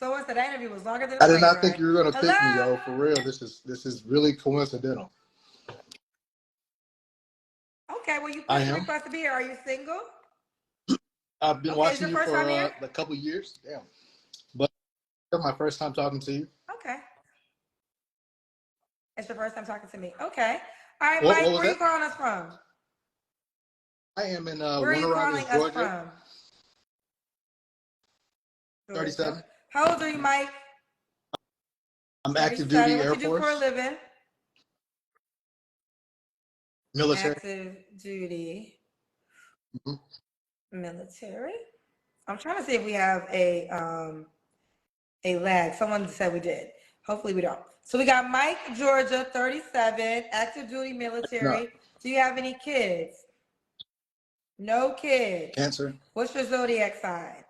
So what's that interview was longer than the I did plane not think ride. you were gonna pick me, yo. Hello. For real, this is really coincidental. Okay, well you I put the am. request to be here. Are you single? I've been Okay, is watching your you first for time here? a couple years. Damn, but it's my first time talking to you. Okay, it's your first time talking to me. Okay. All right, What Mike, was where are you that? calling us from? I am in Where are you Warner calling Robins, us Georgia. from? Georgia. 37. How old are you, Mike? I'm active 37. duty What Air you do for a Force, living? military. Active duty Mhm. military. I'm trying to see if we have a lag. Someone said we did. Hopefully we don't. So we got Mike, Georgia, 37, active duty No, military. Do you have any kids? No kids. Cancer. What's your zodiac sign?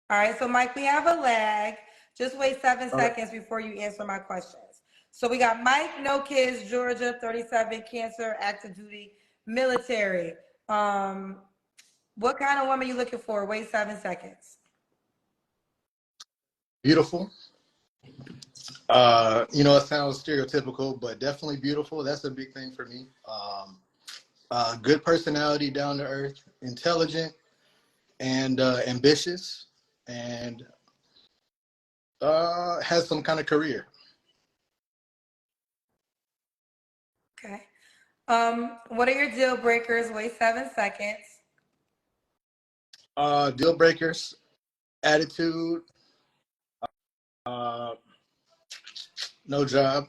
All right, so Mike, we have a lag. Just wait 7 All right. seconds before you answer my questions. So we got Mike, no kids, Georgia, 37, Cancer, active duty, military. What kind of woman you looking for? Wait 7 seconds. Beautiful. It sounds stereotypical, but definitely beautiful. That's a big thing for me. Good personality, down to earth, intelligent, and ambitious, and has some kind of career. Okay. What are your deal breakers? Wait 7 seconds. Deal breakers, attitude, uh, no job,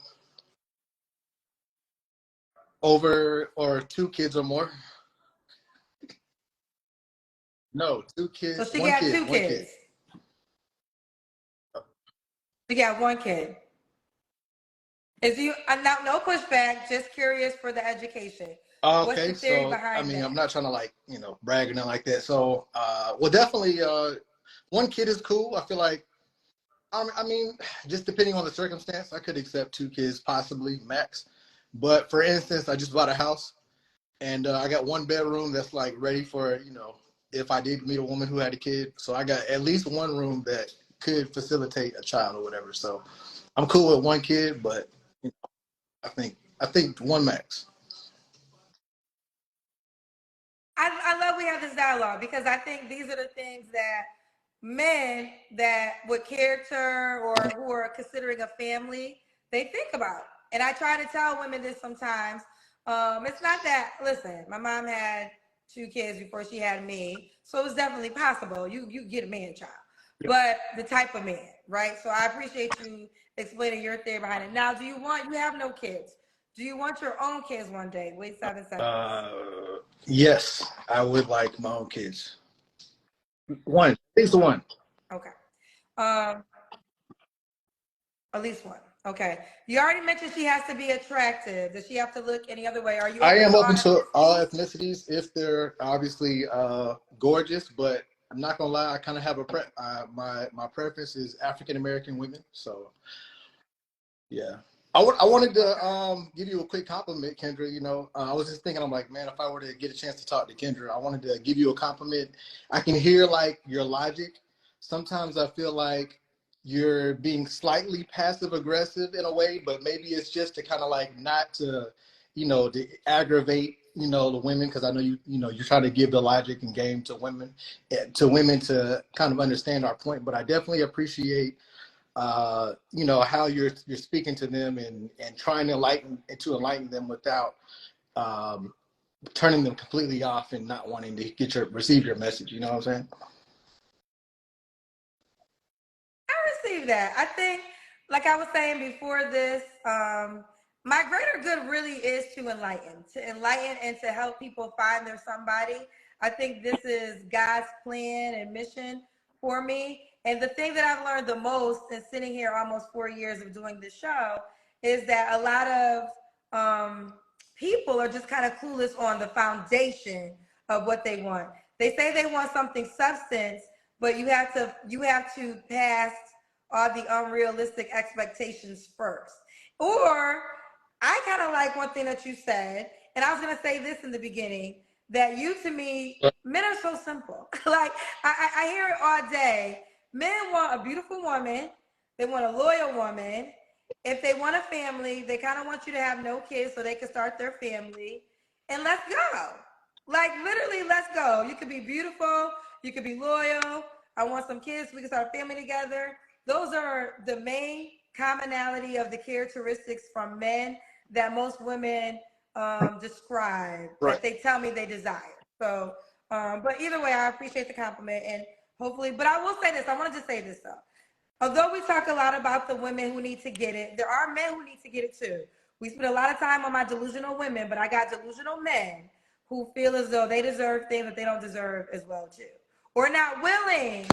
over or two kids or more. No, two So kids, she got two one kid. kids. She got one kid. Is you now no pushback, just curious for the education. What's Okay, the theory so I behind mean, I'm that? not trying to brag or nothing like that. So, well, definitely, one kid is cool. I feel like, I mean, just depending on the circumstance, I could accept two kids, possibly max. But for instance, I just bought a house, and I got one bedroom that's like ready for if I did meet a woman who had a kid. So I got at least one room that could facilitate a child or whatever. So I'm cool with one kid, but I think one max. I love we have this dialogue because I think these are the things that men that with character or who are considering a family, they think about. And I try to tell women this sometimes. It's not that, listen, my mom had two kids before she had me. So it's definitely possible. You get a man child. But the type of man, right? So I appreciate you explaining your theory behind it. Now, you have no kids. Do you want your own kids one day? Wait 7 seconds. Yes, I would like my own kids. One, at least one. Okay. Um, at least one. Okay. You already mentioned she has to be attractive. Does she have to look any other way? Are you I open am to all open to all ethnicities? ethnicities if they're obviously gorgeous, but I'm not gonna lie, I kind of have my preference is African American women. So yeah, I wanted to Okay. give you a quick compliment, Kendra. I was just thinking, I'm like, man, if I were to get a chance to talk to Kendra, I wanted to give you a compliment. I can hear like your logic. Sometimes I feel like you're being slightly passive aggressive in a way, but maybe it's just to kind of like not to, to aggravate, the women, because I know you're trying to give the logic and game to women to kind of understand our point. But I definitely appreciate how you're speaking to them and trying to enlighten them without um, turning them completely off and not wanting to receive your message. You know what I'm saying? I received that. I think, like I was saying before this, my greater good really is to enlighten and to help people find their somebody. I think this is God's plan and mission for me. And the thing that I've learned the most in sitting here almost 4 years of doing this show is that a lot of people are just kind of clueless on the foundation of what they want. They say they want something substance, but you have to pass all the unrealistic expectations first. Or I kind of like one thing that you said, and I was gonna say this in the beginning, that you to me, men are so simple. Like I hear it all day. Men want a beautiful woman. They want a loyal woman. If they want a family, they kind of want you to have no kids so they can start their family. And let's go. Like literally, let's go. You could be beautiful. You could be loyal. I want some kids. We can start a family together. Those are the main commonality of the characteristics from men that most women describe Right. that they tell me they desire. So, but either way, I appreciate the compliment and hopefully, but I will say this. I want to just say this though. Although we talk a lot about the women who need to get it, there are men who need to get it too. We spend a lot of time on my delusional women, but I got delusional men who feel as though they deserve things that they don't deserve as well too, or not willing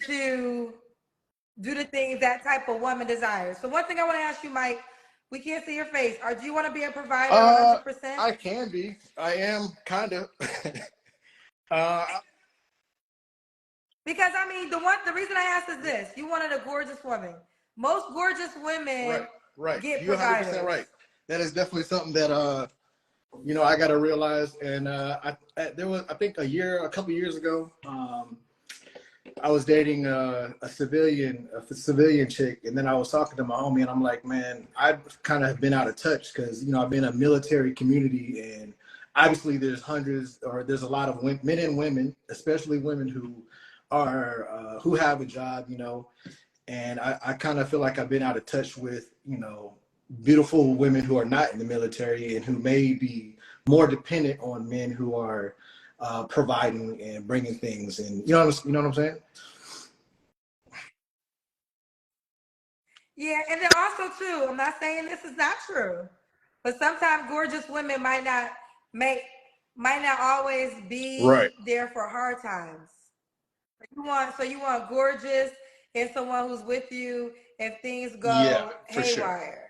to do the things that type of woman desires. So one thing I want to ask you, Mike, we can't see your face. Or do you want to be a provider 100%? I can be. I am kind of. uh, Because I mean, the reason I asked is this: you wanted a gorgeous woman. Most gorgeous women right. get You're 100% providers. right. That is definitely something that you know, I got to realize. And there was, I think, a couple years ago, I was dating a civilian chick, and then I was talking to my homie, and I'm like, man, I've kind of been out of touch because, you know, I've been in a military community, and obviously there's a lot of men and women, especially women who have a job, you know, and I kind of feel like I've been out of touch with, you know, beautiful women who are not in the military and who may be more dependent on men who are providing and bringing things, and you know what I'm saying? Yeah, and then also too, I'm not saying this is not true, but sometimes gorgeous women make might not always Right. be there for hard times. You want gorgeous and someone who's with you if things Yeah, go for sure. haywire.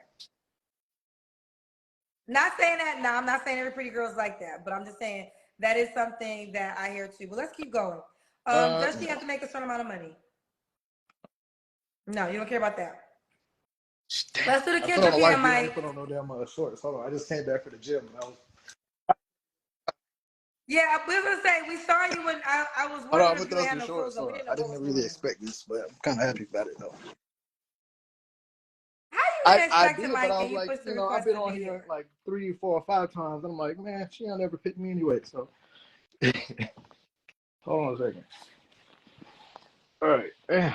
Not saying that, no, I'm not saying every pretty girl's like that, but I'm just saying that is something that I hear too. But let's keep going. Does she No. have to make a certain amount of money? No, you don't care about that. Damn, Let's do the I put on Kendrick a white and beat. I Mike. didn't put on no damn shorts. Hold on, I just came back for the gym. Yeah, we were gonna say we saw you when I was Hold on, wondering I'm if gonna you throw had some no shorts clothes on. We on. didn't I know what didn't was really going on. expect this, but I'm kind of happy about it though. How you didn't I expect it, did, but Mike, I and was you like, pushed the you know, I've request been to on be here here? like 3, 4, or 5 times. I'm like, man, she don't ever pick me anyway. So hold on a second. All right, damn.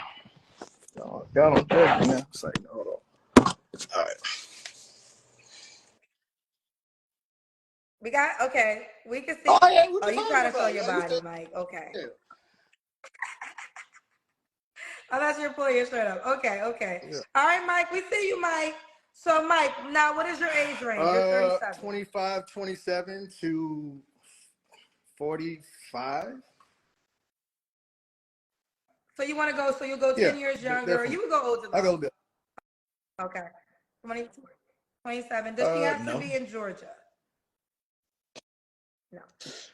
Got on track now. It's like, hold on. All right. We got okay. We can see. Oh yeah, what Oh, you you talking trying to show about? your Yeah, you body, still Mike? Okay. yeah. I thought you were pulling your shirt up. Okay, okay. Yeah. All right, Mike. We see you, Mike. So, Mike, now what is your age range? You're 37. 25, 27 to 45. So you want to go? So you'll go Yeah, 10 years younger, or definitely. you would go older I though? go a bit. Okay, 20, 27. Does she have to No. be in Georgia? No.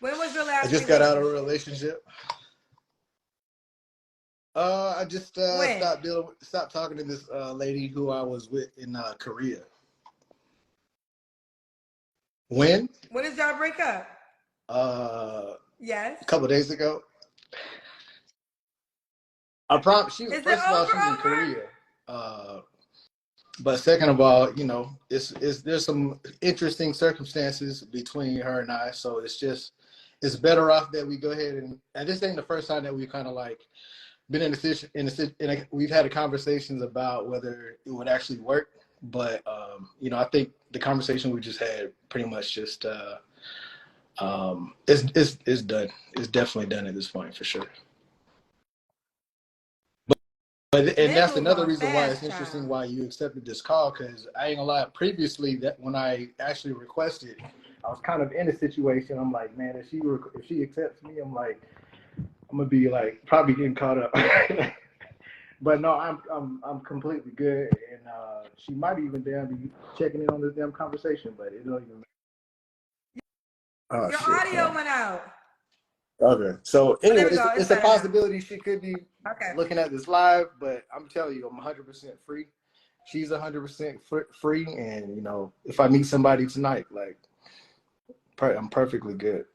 When was your I last just got out of a relationship? relationship. I just When? stopped talking to this lady who I was with in Korea. When? When did y'all break up? A Yes. couple of days ago. I promise. Is it First of all, she's in over? Korea. But second of all, you know, there's some interesting circumstances between her and I, so it's better off that we go ahead and this ain't the first time that we kind of like been in a situation, we've had conversations about whether it would actually work, but you know, I think the conversation we just had pretty much just it's done. It's definitely done at this point for sure. And Men that's move another on reason why it's fast, interesting child. why you accepted this call, because I ain't gonna lie, previously that when I actually requested, I was kind of in a situation. I'm like, man, if she accepts me, I'm like, I'm gonna be like probably getting caught up. But no, I'm completely good, and she might even damn be checking in on this damn conversation, but it don't even. Oh Your shit! audio went out. Okay, so Oh, there anyway, we go. It's it's a better now. possibility she could be Okay. looking at this live, but I'm telling you, I'm 100% free. She's 100% free, and you know, if I meet somebody tonight, like, I'm perfectly good.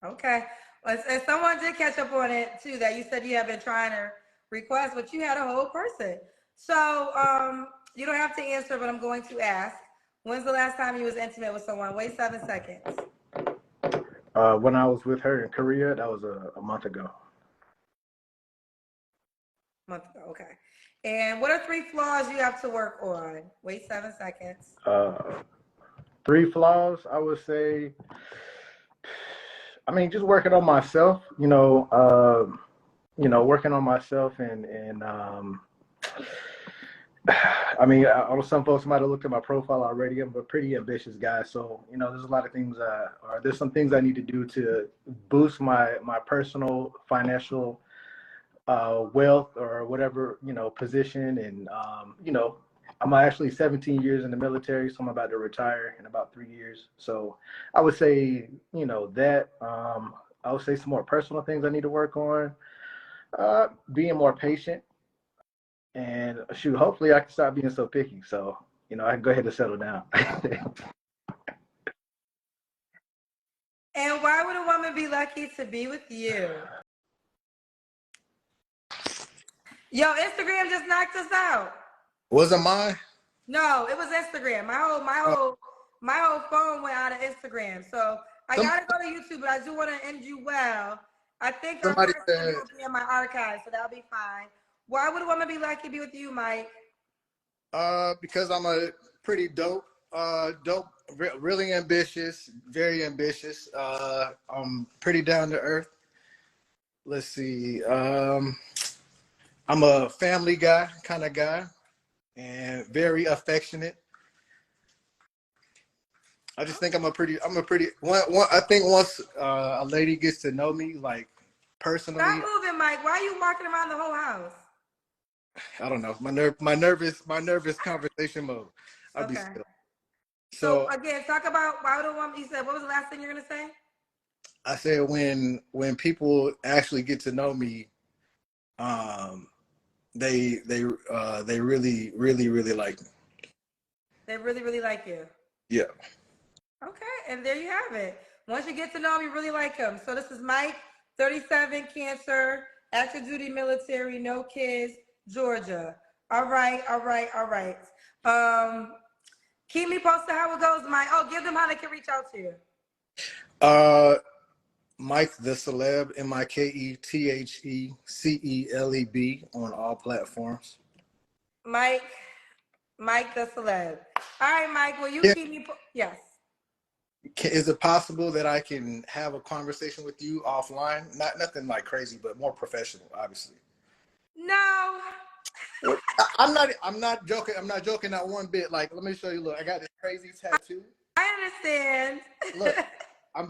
Okay. And someone did catch up on it too, that you said you have been trying to request, but you had a whole person. So you don't have to answer, but I'm going to ask. When's the last time you was intimate with someone? Wait 7 seconds. When I was with her in Korea, that was a month ago. Month ago, okay. And what are 3 flaws you have to work on? Wait 7 seconds. 3 flaws, I would say. I mean, just working on myself. Working on myself and I mean, I know some folks might have looked at my profile already. I'm a pretty ambitious guy, so there's a lot of things, or there's some things I need to do to boost my personal financial wealth or whatever position. And I'm actually 17 years in the military, so I'm about to retire in about 3 years. So I would say that I would say some more personal things I need to work on. Being more patient. And shoot, hopefully I can stop being so picky. So, I can go ahead and settle down. And why would a woman be lucky to be with you? Yo, Instagram just knocked us out. Wasn't mine? No, it was Instagram. My whole phone went out of Instagram. So I gotta go to YouTube, but I do want to end you well. I think our Somebody first said- will be in my archive, so that'll be fine. Why would a woman be lucky to be with you, Mike? Because I'm a pretty dope, really ambitious, very ambitious. I'm pretty down to earth. Let's see. I'm a family guy, kind of guy, and very affectionate. I just think I'm a pretty. I think once a lady gets to know me, like personally, Stop moving, Mike. Why are you walking around the whole house? I don't know, my nervous conversation mode. I'll be still. So again, talk about why would a woman. You said what was the last thing you're gonna say? I said when people actually get to know me, they really like me. They really like you. Yeah. Okay, and there you have it. Once you get to know him, you really like him. So this is Mike, 37, Cancer, active duty military, no kids, Georgia. All right. Keep me posted how it goes, Mike. Oh, give them how they can reach out to you. Mike the Celeb, MikeTheCeleb on all platforms. Mike the Celeb. All right, Mike, will you keep me yes. Is it possible that I can have a conversation with you offline? Nothing like crazy, but more professional, obviously. No. I'm not joking. I'm not joking not one bit. Like, let me show you. Look, I got this crazy tattoo. I understand. Look,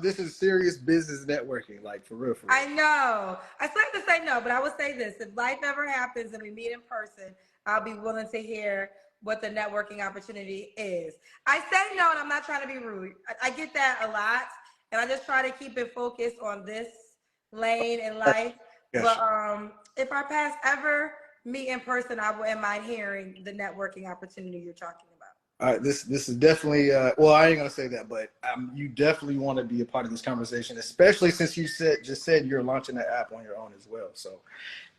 this is serious business networking, like for real. I know. I still have to say no, but I will say this. If life ever happens and we meet in person, I'll be willing to hear what the networking opportunity is. I say no, and I'm not trying to be rude. I get that a lot, and I just try to keep it focused on this lane in life. Yes. But if our paths ever meet in person, I wouldn't mind hearing the networking opportunity you're talking about. All right, this is definitely well, I ain't gonna say that, but you definitely want to be a part of this conversation, especially since you just said you're launching the app on your own as well. So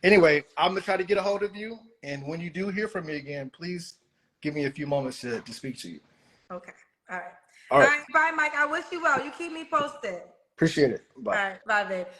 anyway, I'm gonna try to get a hold of you, and when you do hear from me again, please give me a few moments to speak to you. Okay. All right. All right. Bye, Mike. I wish you well. You keep me posted. Appreciate it. Bye. All right. Bye, babe.